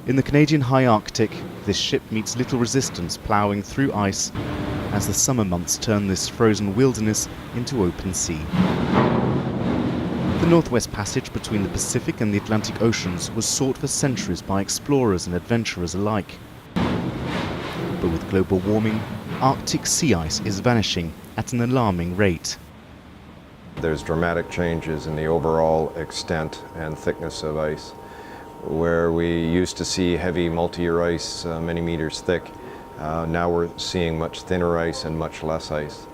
In the Canadian high Arctic, this ship meets little resistance ploughing through ice as the summer months turn this frozen wilderness into open sea. The Northwest Passage between the Pacific and the Atlantic Oceans was sought for centuries by explorers and adventurers alike. But with global warming, Arctic sea ice is vanishing at an alarming rate. There's dramatic changes in the overall extent and thickness of ice. Where we used to see heavy multi-year ice many meters thick, now we're seeing much thinner ice and much less ice.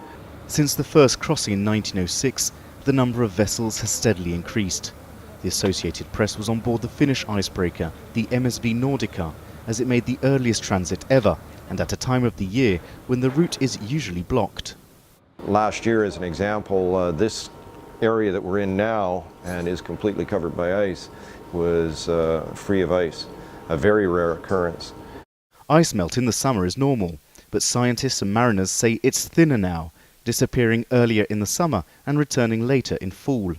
Since the first crossing in 1906, the number of vessels has steadily increased. The Associated Press was on board the Finnish icebreaker, the MSV Nordica, as it made the earliest transit ever, and at a time of the year when the route is usually blocked. Last year, as an example, this area that we're in now and is completely covered by ice was free of ice, a very rare occurrence. Ice melt in the summer is normal, but scientists and mariners say it's thinner now, disappearing earlier in the summer and returning later in fall.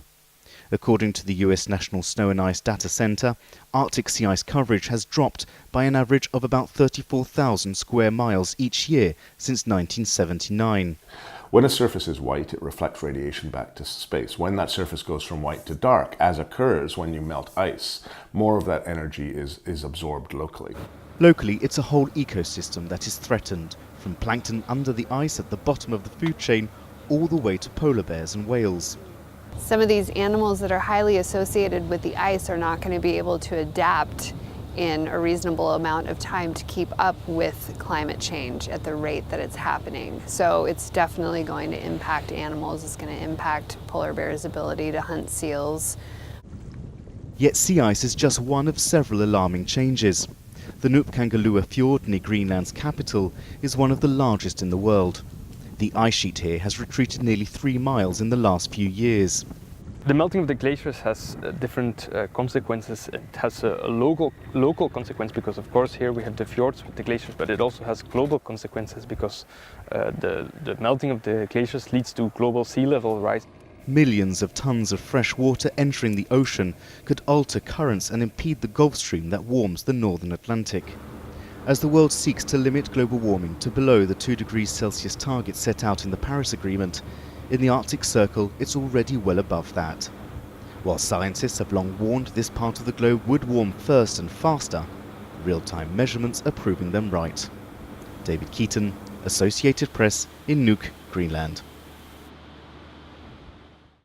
According to the US National Snow and Ice Data Center, Arctic sea ice coverage has dropped by an average of about 34,000 square miles each year since 1979. When a surface is white, it reflects radiation back to space. When that surface goes from white to dark, as occurs when you melt ice, more of that energy is absorbed locally. Locally, it's a whole ecosystem that is threatened, from plankton under the ice at the bottom of the food chain all the way to polar bears and whales. Some of these animals that are highly associated with the ice are not going to be able to adapt in a reasonable amount of time to keep up with climate change at the rate that it's happening. So it's definitely going to impact animals. It's going to impact polar bears' ability to hunt seals. Yet sea ice is just one of several alarming changes. The Nupkangalua Fjord near Greenland's capital is one of the largest in the world. The ice sheet here has retreated nearly 3 miles in the last few years. The melting of the glaciers has different consequences. It has a local consequence because, of course, here we have the fjords with the glaciers, but it also has global consequences because the melting of the glaciers leads to global sea level rise. Millions of tons of fresh water entering the ocean could alter currents and impede the Gulf Stream that warms the northern Atlantic. As the world seeks to limit global warming to below the 2 degrees Celsius target set out in the Paris Agreement, in the Arctic Circle it's already well above that. While scientists have long warned this part of the globe would warm first and faster, real-time measurements are proving them right. David Keaton, Associated Press in Nuuk, Greenland.